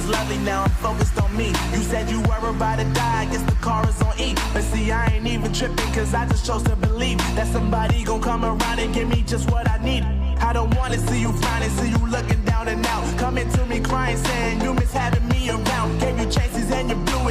is lovely, now I'm focused on me. You said you were about to die, I guess the car is on E. But see, I ain't even tripping, cause I just chose to believe that somebody gon' come around and give me just what I need. I don't wanna see you frowning, see you looking down and out. Coming to me crying, saying you miss having me around. Gave you chances and you blew